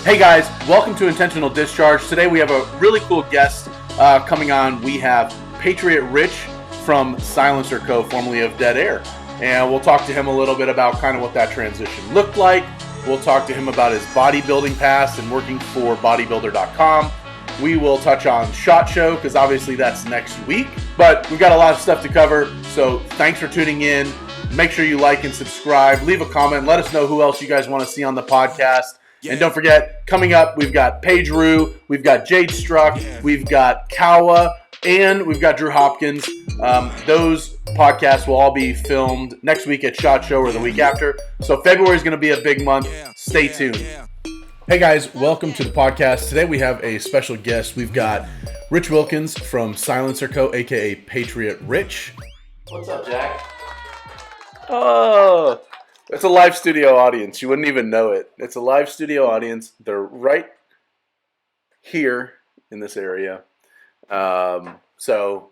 Hey guys, welcome to Intentional Discharge. Today we have a really cool guest coming on. We have Patriot Rich from SilencerCo, formerly of Dead Air. And we'll talk to him a little bit about kind of what that transition looked like. We'll talk to him about his bodybuilding past and working for bodybuilder.com. We will touch on SHOT Show because obviously that's next week. But we've got a lot of stuff to cover, so thanks for tuning in. Make sure you like and subscribe. Leave a comment. Let us know who else you guys want to see on the podcast. And don't forget, coming up, we've got Paige Rue, we've got Jade Struck, we've got Kawa, and we've got Drew Hopkins. Those podcasts will all be filmed next week at SHOT Show or the week after. So February is going to be a big month. Stay tuned. Hey guys, welcome to the podcast. Today we have a special guest. We've got Rich Wilkins from SilencerCo, aka Patriot Rich. What's up, Jack? Oh, it's a live studio audience. You wouldn't even know it. It's a live studio audience. They're right here in this area. So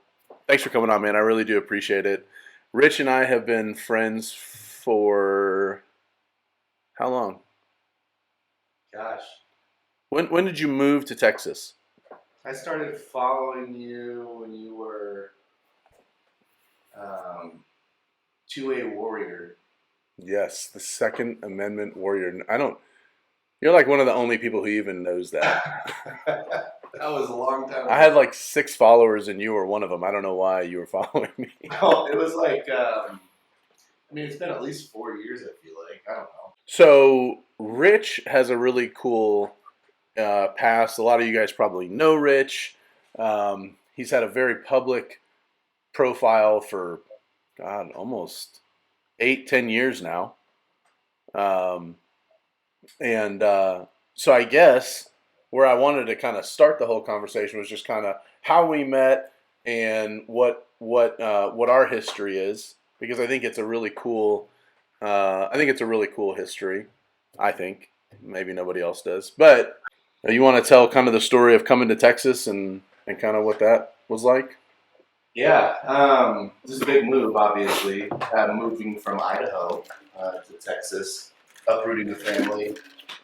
thanks for coming on, man. I really do appreciate it. Rich and I have been friends for how long? Gosh. When did you move to Texas? I started following you when you were 2A Warrior. Yes, the Second Amendment Warrior. You're like one of the only people who even knows that. That was a long time ago. I had like 6 followers and you were one of them. I don't know why you were following me. Well, it was like, it's been at least 4 years, I feel like. I don't know. So, Rich has a really cool past. A lot of you guys probably know Rich. He's had a very public profile for, God, almost 8-10 years now. So I guess where I wanted to kind of start the whole conversation was just kind of how we met and what our history is, because I think it's a really cool history. I think maybe nobody else does, but you want to tell kind of the story of coming to Texas and kind of what that was like? Yeah, this is a big move, obviously. Moving from Idaho to Texas, uprooting the family.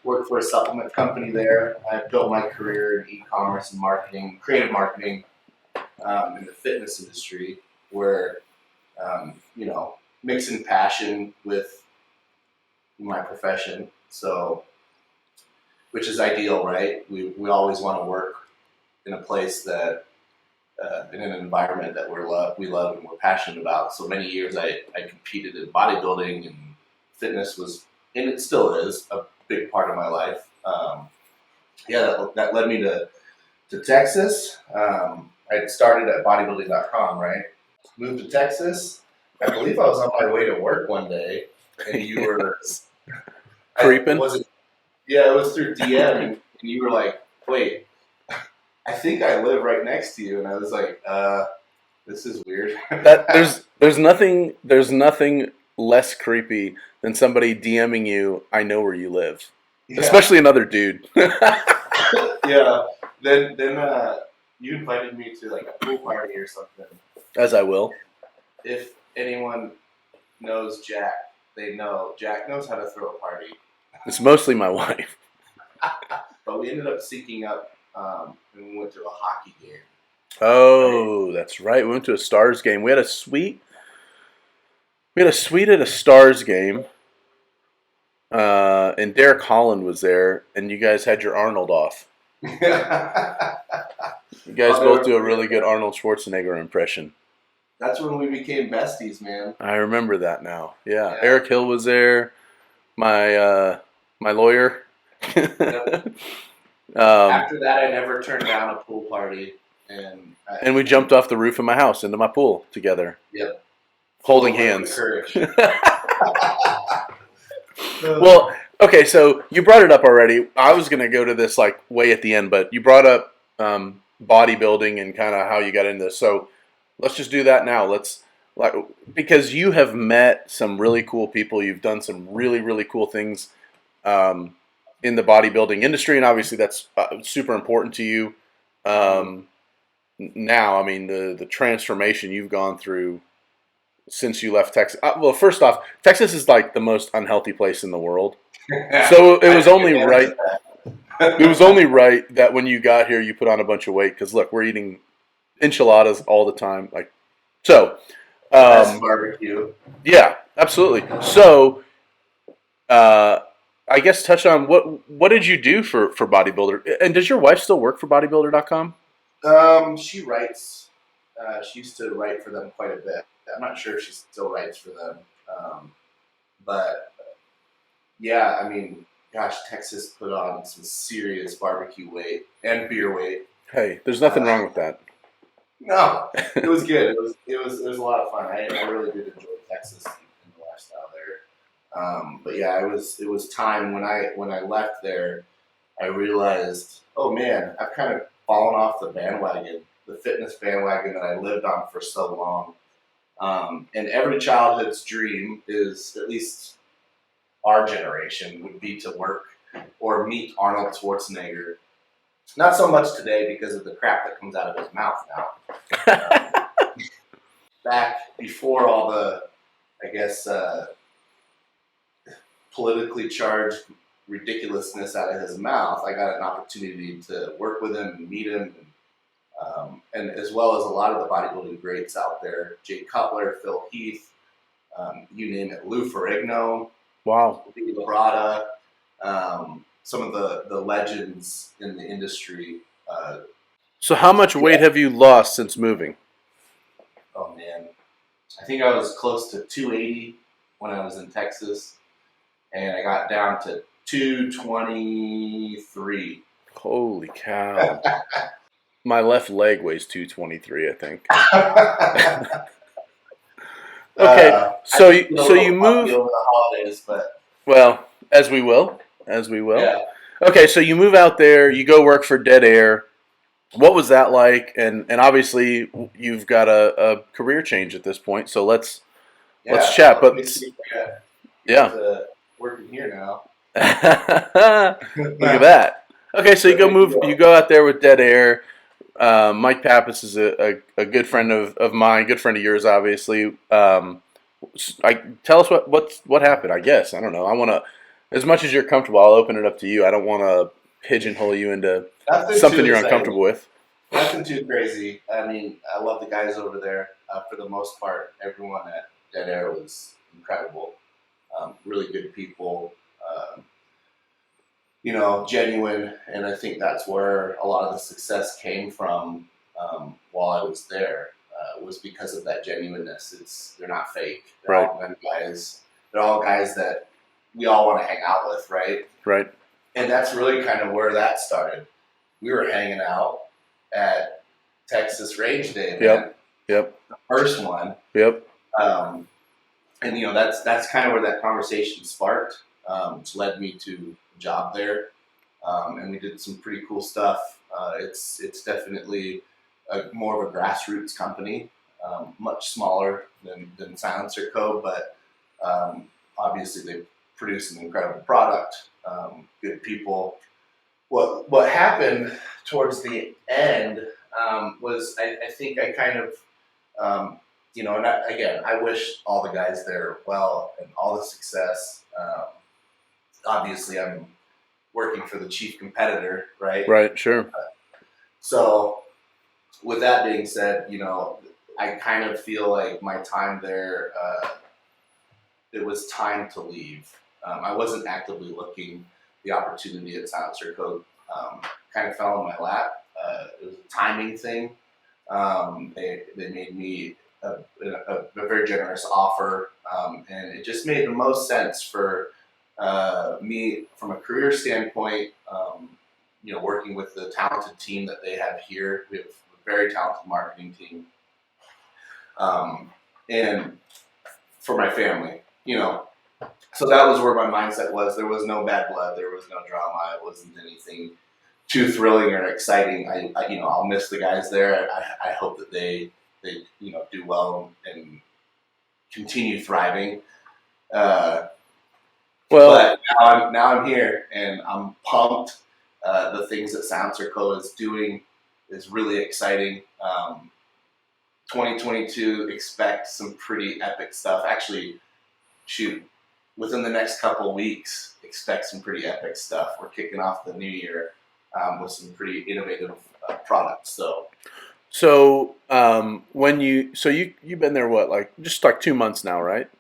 Worked for a supplement company there. I built my career in e-commerce and marketing, creative marketing, in the fitness industry, where, mixing passion with my profession. So, which is ideal, right? We always want to work in a place that, in an environment that we love and we're passionate about. So many years I competed in bodybuilding, and fitness was, and it still is, a big part of my life. That led me to Texas. I had started at bodybuilding.com, right? Moved to Texas. I believe I was on my way to work one day, and you were creeping. It was through DM, and you were like, "Wait, I think I live right next to you," and I was like, "This is weird." There's nothing less creepy than somebody DMing you, "I know where you live," especially another dude. Yeah. Then you invited me to like a pool party or something. As I will. If anyone knows Jack, they know Jack knows how to throw a party. It's mostly my wife. But we ended up syncing up. And we went to a hockey game. Oh, that's right. We went to a Stars game. We had a suite at a Stars game. And Derek Holland was there, and you guys had your Arnold off. You guys both do a really good Arnold Schwarzenegger impression. That's when we became besties, man. I remember that now. Yeah. Eric Hill was there. My lawyer. After that, I never turned down a pool party, and we jumped off the roof of my house into my pool together. Yep, holding hands. Courage. Well, okay, so you brought it up already. I was going to go to this like way at the end, but you brought up bodybuilding and kind of how you got into this. So let's just do that now. Because you have met some really cool people. You've done some really, really cool things in the bodybuilding industry, and obviously that's super important to you. Now, the transformation you've gone through since you left Texas. Well, first off, Texas is like the most unhealthy place in the world. So it was only right. It was only right that when you got here, you put on a bunch of weight. Because look, we're eating enchiladas all the time. Like so. The best barbecue. Yeah, absolutely. So, uh, I guess touch on what did you do for bodybuilder? And does your wife still work for bodybuilder.com? She writes. She used to write for them quite a bit. I'm not sure if she still writes for them, but yeah, I mean, gosh, Texas put on some serious barbecue weight and beer weight. Hey, there's nothing wrong with that. No, it was good. It was a lot of fun. I really did enjoy Texas and the lifestyle there. But yeah, it was time when I left there. I realized, oh man, I've kind of fallen off the bandwagon, the fitness bandwagon that I lived on for so long. And every childhood's dream is, at least our generation, would be to work or meet Arnold Schwarzenegger. Not so much today because of the crap that comes out of his mouth now. Back before all the, I guess, politically charged ridiculousness out of his mouth, I got an opportunity to work with him and meet him, and as well as a lot of the bodybuilding greats out there: Jay Cutler, Phil Heath, you name it, Lou Ferrigno, Wow. Lee Labrada, some of the legends in the industry. So, how much weight have you lost since moving? Oh man, I think I was close to 280 when I was in Texas, and I got down to 223. Holy cow! My left leg weighs 223, I think. Okay, so you move. Over the holidays, but Well, as we will, as we will. yeah, Okay, so you move out there, you go work for Dead Air. What was that like? And obviously you've got a career change at this point. So let's chat. But yeah, working here now. look at that. Okay, so you go out there with Dead Air. Mike Pappas is a good friend of mine, good friend of yours, obviously. Tell us what happened. I guess I don't know. I want to, as much as you're comfortable, I'll open it up to you. I don't want to pigeonhole you into something you're uncomfortable with. Nothing too crazy. I mean, I love the guys over there. For the most part, everyone at Dead Air was incredible. Really good people. Genuine, and I think that's where a lot of the success came from while I was there. Was because of that genuineness. They're not fake. They're Right. all good guys. They're all guys that we all want to hang out with, right? Right. And that's really kind of where that started. We were hanging out at Texas Range Day, man. Yep. The first one. Yep. And that's kind of where that conversation sparked, which led me to a job there, and we did some pretty cool stuff. It's definitely more of a grassroots company, much smaller than SilencerCo, but obviously they produce an incredible product, good people. What happened towards the end was I think I kind of and I wish all the guys there well and all the success. Obviously, I'm working for the chief competitor, right? Right. Sure. So, with that being said, I kind of feel like my time there, it was time to leave. I wasn't actively looking. The opportunity at SilencerCo kind of fell in my lap. It was a timing thing. They made me a very generous offer, and it just made the most sense for me from a career standpoint. Working with the talented team that they have here, we have a very talented marketing team, and for my family, So that was where my mindset was. There was no bad blood. There was no drama. It wasn't anything too thrilling or exciting. I'll miss the guys there. I hope that they do well and continue thriving. But now I'm here and I'm pumped. The things that SilencerCo is doing is really exciting. 2022, expect some pretty epic stuff. Actually, within the next couple of weeks, expect some pretty epic stuff. We're kicking off the new year with some pretty innovative products. So you've been there what, like just like 2 months now, right?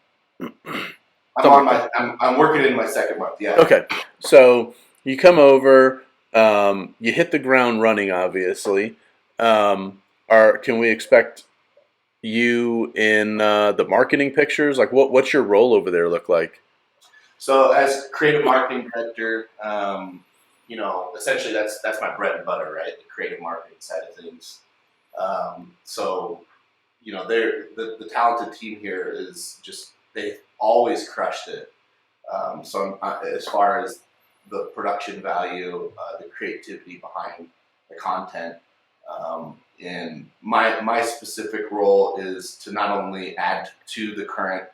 I'm working in my second month. Yeah. Okay, so you come over, you hit the ground running. Obviously, can we expect you in the marketing pictures? Like, what's your role over there look like? So as creative marketing director, essentially that's my bread and butter, right? The creative marketing side of things. The talented team here is just, they've always crushed it. As far as the production value, the creativity behind the content, and my specific role is to not only add to the current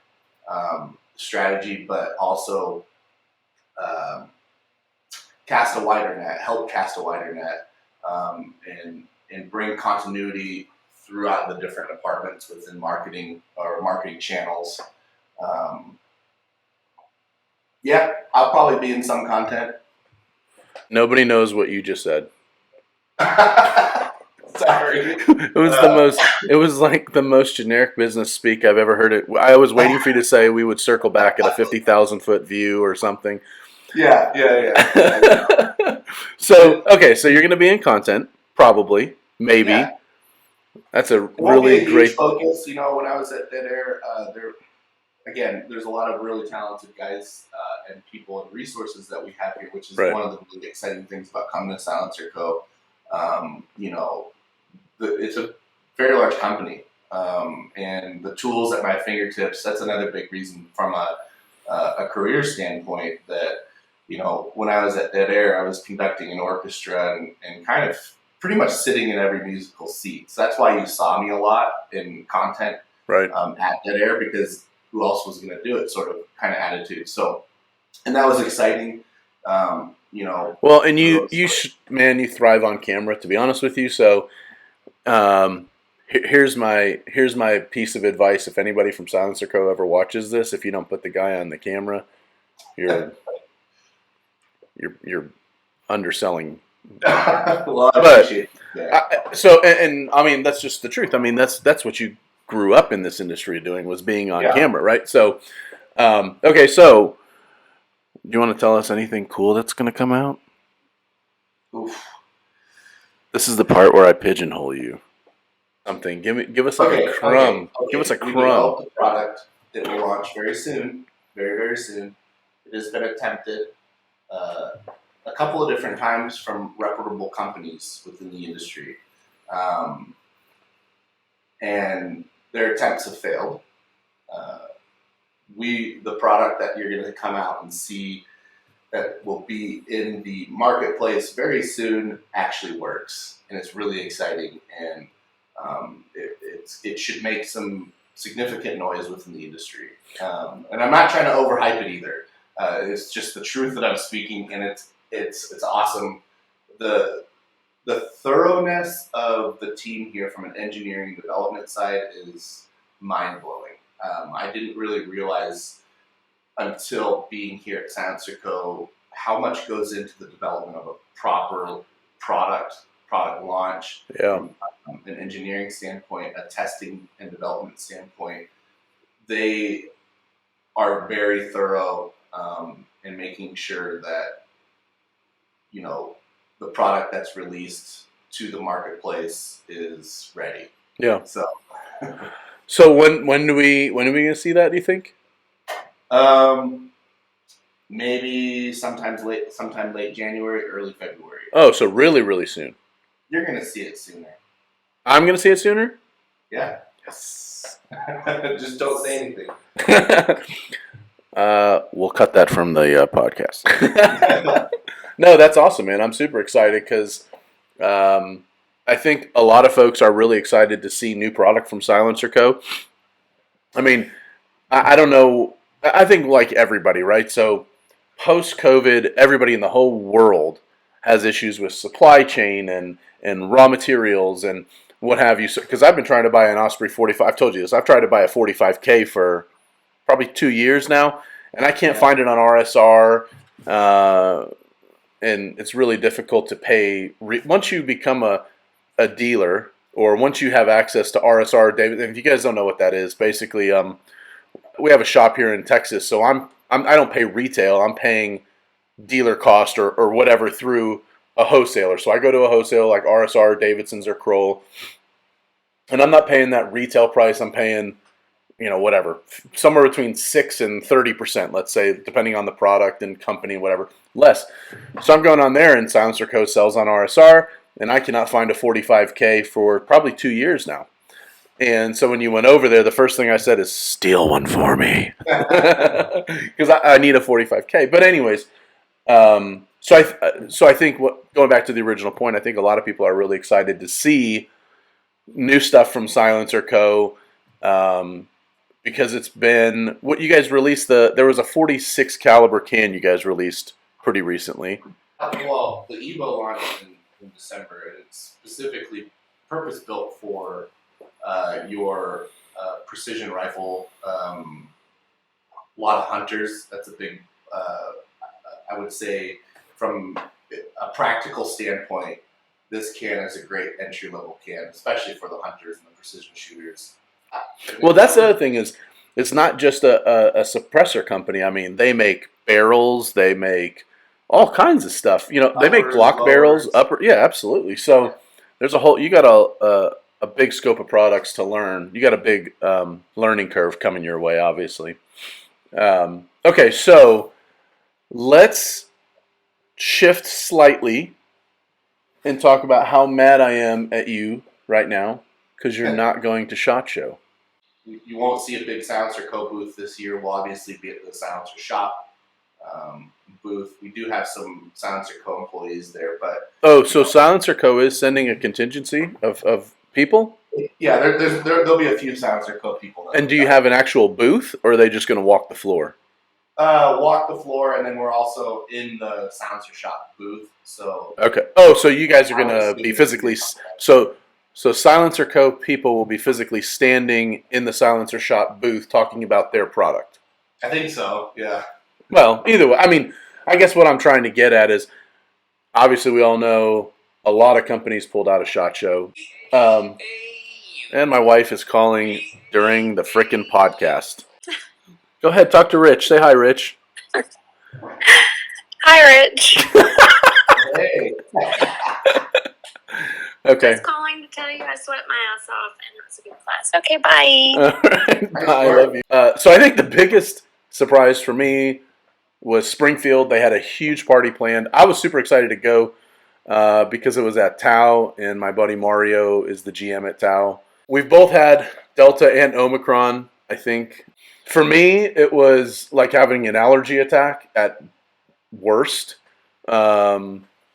strategy, but also help cast a wider net, and bring continuity throughout the different departments within marketing or marketing channels. I'll probably be in some content. Nobody knows what you just said. Sorry. It was like the most generic business speak I've ever heard. I was waiting for you to say we would circle back at a 50,000-foot view or something. Yeah. So you're going to be in content, probably, maybe. Yeah. That's a really great focus. When I was at Dead Air, there's a lot of really talented guys and people and resources that we have here, which is one of the really exciting things about coming to SilencerCo. It's a very large company, and the tools at my fingertips. That's another big reason from a career standpoint that, when I was at Dead Air, I was conducting an orchestra and kind of pretty much sitting in every musical seat. So that's why you saw me a lot in content at Dead Air, because who else was going to do it, sort of kind of attitude. So, and that was exciting. Well, and you thrive on camera, to be honest with you. So, here's my piece of advice. If anybody from SilencerCo ever watches this, if you don't put the guy on the camera, you're underselling. Well, I appreciate that. I mean, that's just the truth. I mean, that's what you grew up in this industry doing, was being on camera, right? So, okay, so do you want to tell us anything cool that's going to come out? Oof. This is the part where I pigeonhole you. Something. Give us like a crumb. Okay. Give us a We crumb. developed a product that will launch very soon, very, very soon. It has been attempted a couple of different times from reputable companies within the industry, and their attempts have failed. The product that you're going to come out and see that will be in the marketplace very soon actually works, and it's really exciting, and it should make some significant noise within the industry. And I'm not trying to overhype it either. It's just the truth that I'm speaking, and it's awesome. The thoroughness of the team here from an engineering development side is mind-blowing. I didn't really realize until being here at SilencerCo how much goes into the development of a proper product launch, from an engineering standpoint, a testing and development standpoint. They are very thorough in making sure that the product that's released to the marketplace is ready. Yeah. So when are we gonna see that, do you think? Maybe sometime late January, early February. Oh, so really, really soon. You're gonna see it sooner. I'm gonna see it sooner? Yeah. Yes. Just don't say anything. We'll cut that from the podcast. No, that's awesome, man. I'm super excited because I think a lot of folks are really excited to see new product from SilencerCo. I mean, I don't know. I think like everybody, right? So post-COVID, everybody in the whole world has issues with supply chain and raw materials and what have you. Because I've been trying to buy an Osprey 45. I've told you this. I've tried to buy a 45K for probably 2 years now, and I can't find it on RSR. and it's really difficult to pay. Once you become a dealer, or once you have access to RSR, David, and if you guys don't know what that is, basically, we have a shop here in Texas, so I don't pay retail. I'm paying dealer cost or whatever through a wholesaler. So I go to a wholesaler like RSR, Davidson's, or Kroll, and I'm not paying that retail price. I'm paying, whatever, somewhere between 6 and 30%, let's say, depending on the product and company, whatever, less. So I'm going on there, and SilencerCo sells on RSR, and I cannot find a 45K for probably 2 years now. And so when you went over there, the first thing I said is, steal one for me. Because I need a 45K. But anyways, so I think, going back to the original point, I think a lot of people are really excited to see new stuff from SilencerCo, because it's been, what you guys released, there was a 46 caliber can you guys released pretty recently. Well, the Evo launched in December, and it's specifically purpose built for your precision rifle. A lot of hunters. That's a big, I would say, from a practical standpoint, this can is a great entry level can, especially for the hunters and the precision shooters. Well, that's the other thing is, it's not just a suppressor company. I mean, they make barrels, they make all kinds of stuff. They make Glock barrels, yeah, absolutely. So there's you got a big scope of products to learn. You got a big learning curve coming your way, obviously. Okay, so let's shift slightly and talk about how mad I am at you right now because you're not going to SHOT Show. You won't see a big SilencerCo booth this year. We'll obviously be at the Silencer Shop booth. We do have some SilencerCo employees there, but so SilencerCo is sending a contingency of people? Yeah, there'll be a few SilencerCo people. And do you have an actual booth, or are they just going to walk the floor? Walk the floor, and then we're also in the Silencer Shop booth. So okay. Oh, so you guys are going to be physically so SilencerCo people will be physically standing in the Silencer Shop booth talking about their product. I think so. Yeah. Well, either way, I mean, I guess what I'm trying to get at is, obviously, we all know a lot of companies pulled out of SHOT Show. And my wife is calling during the frickin' podcast. Go ahead, talk to Rich. Say hi, Rich. Hi, Rich. Hey. Okay. Just calling to tell you I sweat my ass off and it was a good class. Okay, bye. All right, bye. I love you. So I think the biggest surprise for me was Springfield. They had a huge party planned. I was super excited to go because it was at Tau, and my buddy Mario is the GM at Tau. We've both had Delta and Omicron, I think. For me, it was like having an allergy attack at worst.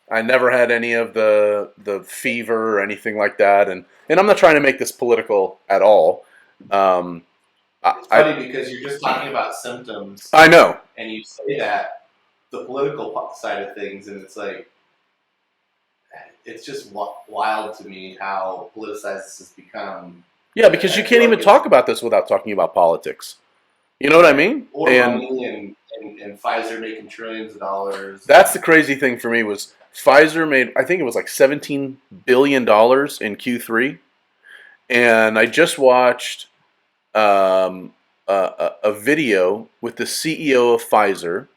I never had any of the fever or anything like that, and I'm not trying to make this political at all. It's funny because you're just talking about symptoms. I know. And you say that, the political side of things, and it's like, it's just wild to me how politicized this has become. Yeah, because you can't even talk about this without talking about politics. You know what I mean? Or money and Pfizer making trillions of dollars. That's the crazy thing for me was Pfizer made, I think it was like $17 billion in Q3. And I just watched a video with the CEO of Pfizer.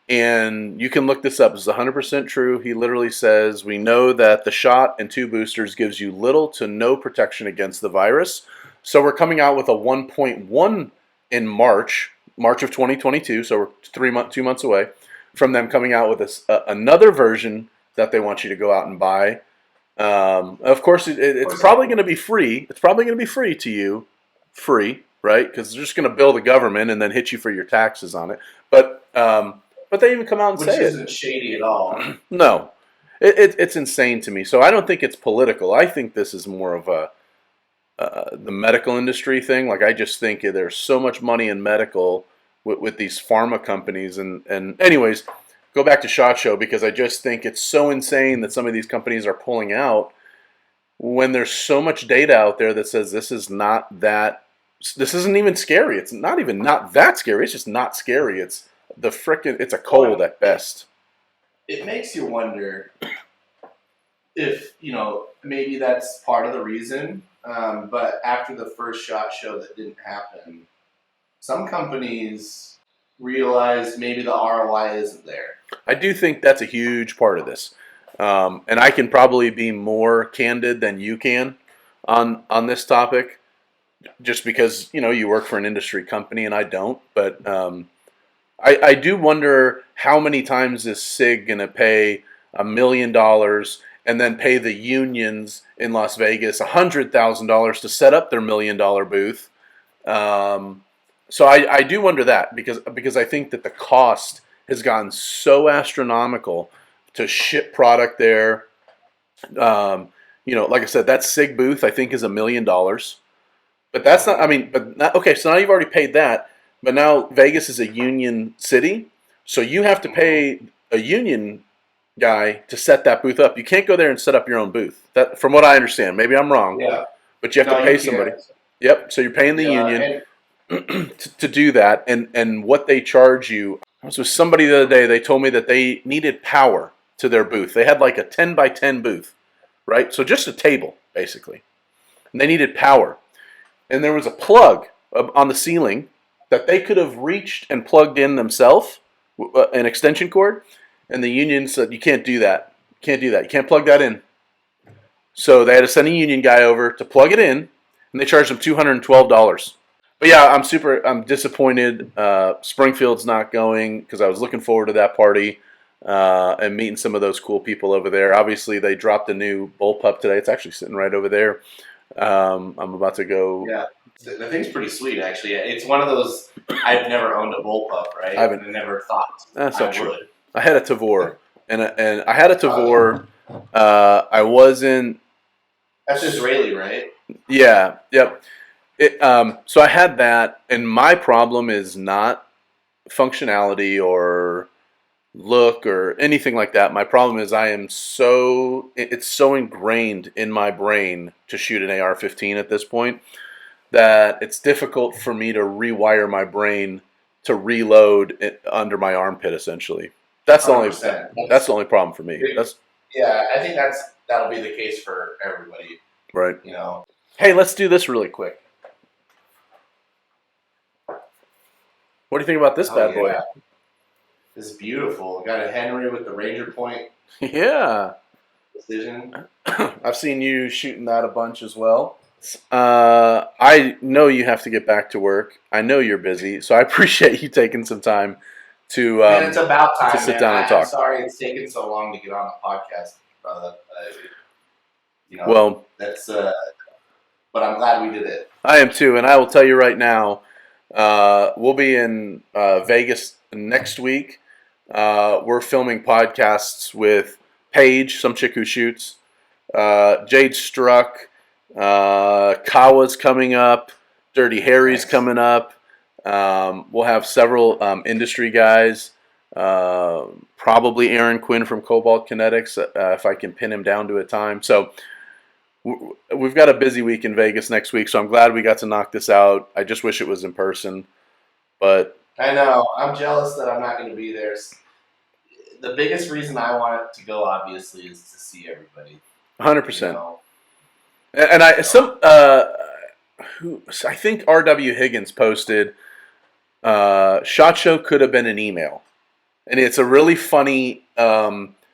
And you can look this up. It's 100% true. He literally says, we know that the shot and 2 boosters gives you little to no protection against the virus. So we're coming out with a 1.1 in March of 2022. So we're 2 months away from them coming out with another version that they want you to go out and buy. Of course, it's probably going to be free. It's probably going to be free to you. Free, right? Because they're just going to bill the government and then hit you for your taxes on it. But they even come out and say it. Which isn't shady at all. No. It's insane to me. So I don't think it's political. I think this is more of the medical industry thing. Like, I just think there's so much money in medical with these pharma companies. And anyways, go back to SHOT Show, because I just think it's so insane that some of these companies are pulling out when there's so much data out there that says this isn't even scary. It's not even not that scary. It's just not scary. It's it's a cold at best. It makes you wonder if, maybe that's part of the reason. But after the first SHOT Show that didn't happen, some companies realized maybe the ROI isn't there. I do think that's a huge part of this. And I can probably be more candid than you can on this topic, just because you work for an industry company and I don't. But I do wonder how many times is SIG going to pay $1 million and then pay the unions in Las Vegas $100,000 to set up their $1 million booth. So I do wonder that because I think that the cost has gotten so astronomical to ship product there. Like I said, that SIG booth I think is $1 million. But that's not. I mean, but not, okay. So now you've already paid that. But now Vegas is a union city, so you have to pay a union guy to set that booth up. You can't go there and set up your own booth. That, from what I understand, maybe I'm wrong. Yeah. But you have to pay somebody. Yep. So you're paying the union to do that, and what they charge you. So somebody the other day, they told me that they needed power to their booth. They had like a 10 by 10 booth, right? So just a table basically, and they needed power, and there was a plug on the ceiling that they could have reached and plugged in themselves, an extension cord, and the union said, you can't do that. You can't do that. You can't plug that in. So they had to send a union guy over to plug it in, and they charged them $212. But yeah, I'm disappointed. Springfield's not going because I was looking forward to that party and meeting some of those cool people over there. Obviously, they dropped a new bullpup today. It's actually sitting right over there. I'm about to go. Yeah. The thing's pretty sweet, actually. It's one of those, I've never owned a bullpup, right? I haven't. I never thought That's not true. would. I had a Tavor, and I had a Tavor. I wasn't. That's Israeli, right? Yeah. Yep. So I had that, and my problem is not functionality or look or anything like that. My problem is it's so ingrained in my brain to shoot an AR-15 at this point that it's difficult for me to rewire my brain to reload it under my armpit. Essentially, that's the only problem for me. I think that'll be the case for everybody. Right. Hey, let's do this really quick. What do you think about this bad boy? This is beautiful. Got a Henry with the Ranger Point. Yeah. Precision. I've seen you shooting that a bunch as well. I know you have to get back to work. I know you're busy, so I appreciate you taking some time to. And it's about time to sit down and talk. I'm sorry it's taken so long to get on the podcast, brother. Well, that's. But I'm glad we did it. I am too, and I will tell you right now. We'll be in Vegas next week. We're filming podcasts with Paige, some chick who shoots. Jade Struck. Kawa's coming up. Dirty Harry's coming up. We'll have several industry guys. Probably Aaron Quinn from Cobalt Kinetics, if I can pin him down to a time. So we've got a busy week in Vegas next week, so I'm glad we got to knock this out. I just wish it was in person, but I know. I'm jealous that I'm not going to be there. The biggest reason I want to go, obviously, is to see everybody. 100%. And I think R.W. Higgins posted, SHOT Show could have been an email. And it's a really funny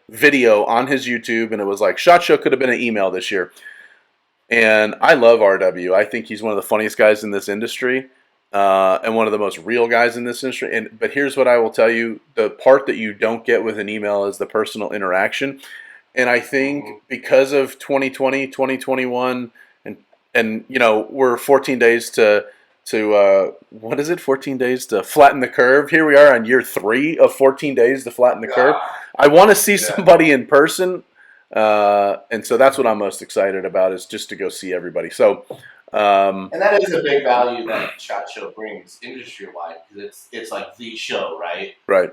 video on his YouTube, and it was like, SHOT Show could have been an email this year. And I love RW. I think he's one of the funniest guys in this industry, and one of the most real guys in this industry. But here's what I will tell you. The part that you don't get with an email is the personal interaction. And I think because of 2020, 2021, and we're 14 days to what is it? 14 days to flatten the curve. Here we are on year 3 of 14 days to flatten the curve. I want to see somebody in person, and so that's what I'm most excited about, is just to go see everybody. So, and that is a big value that SHOT Show brings industry wide, because it's like the show, right? Right.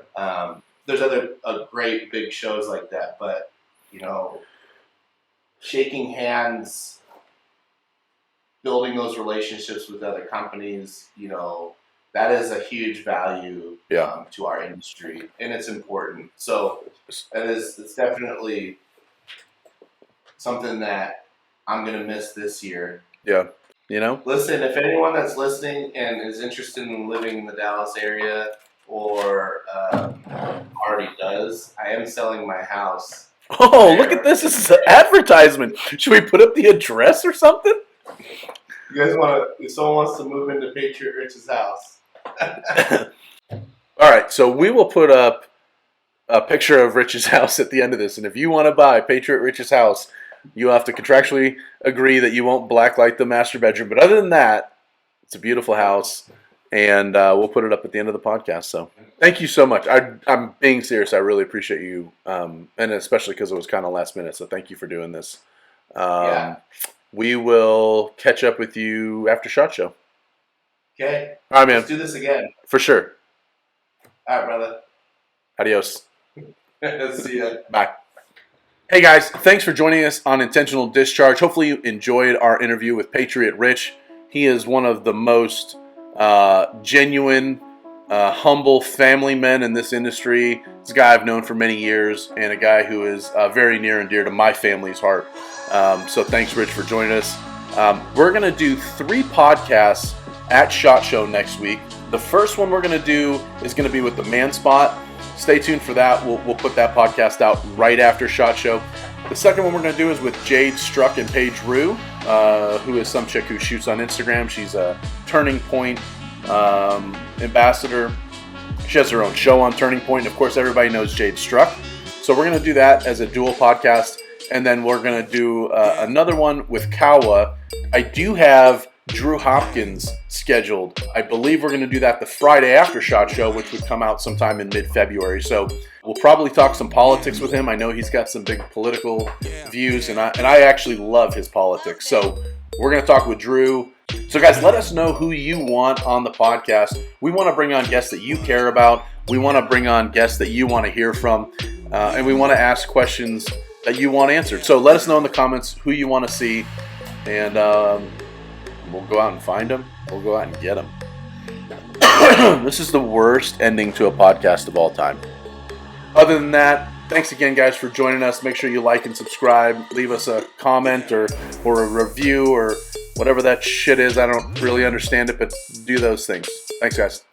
There's other great big shows like that, but shaking hands, building those relationships with other companies, that is a huge value Yeah. to our industry, and it's important. So it's definitely something that I'm going to miss this year. Yeah. You know? Listen, if anyone that's listening and is interested in living in the Dallas area or already does, I am selling my house. Oh, look at this. This is an advertisement. Should we put up the address or something? You guys want to, if someone wants to move into Patriot Rich's house. All right, so we will put up a picture of Rich's house at the end of this. And if you want to buy Patriot Rich's house, you have to contractually agree that you won't blacklight the master bedroom. But other than that, it's a beautiful house. And we'll put it up at the end of the podcast. So thank you so much. I'm being serious. I really appreciate you. And especially because it was kind of last minute. So thank you for doing this. Yeah. We will catch up with you after SHOT Show. Okay. All right, man. Let's do this again. For sure. All right, brother. Adios. See ya. Bye. Hey guys, thanks for joining us on Intentional Discharge. Hopefully you enjoyed our interview with Patriot Rich. He is one of the most genuine, humble family men in this industry. He's a guy I've known for many years and a guy who is very near and dear to my family's heart. So thanks, Rich, for joining us. We're going to do 3 podcasts at SHOT Show next week. The first one we're going to do is going to be with the Man Spot. Stay tuned for that. We'll put that podcast out right after SHOT Show. The second one we're going to do is with Jade Struck and Paige Rue, who is some chick who shoots on Instagram. She's a Turning Point ambassador. She has her own show on Turning Point. And of course, everybody knows Jade Struck. So we're going to do that as a dual podcast. And then we're going to do another one with Kawa. I do have Drew Hopkins scheduled. I believe we're going to do that the Friday after SHOT Show, which would come out sometime in mid-February. So we'll probably talk some politics with him. I know he's got some big political views, and I actually love his politics. So we're going to talk with Drew. So guys, let us know who you want on the podcast. We want to bring on guests that you care about. We want to bring on guests that you want to hear from. And we want to ask questions that you want answered. So let us know in the comments who you want to see. And we'll go out and find them. We'll go out and get them. This is the worst ending to a podcast of all time. Other than that, thanks again, guys, for joining us. Make sure you like and subscribe. Leave us a comment or a review or whatever that shit is. I don't really understand it, but do those things. Thanks, guys.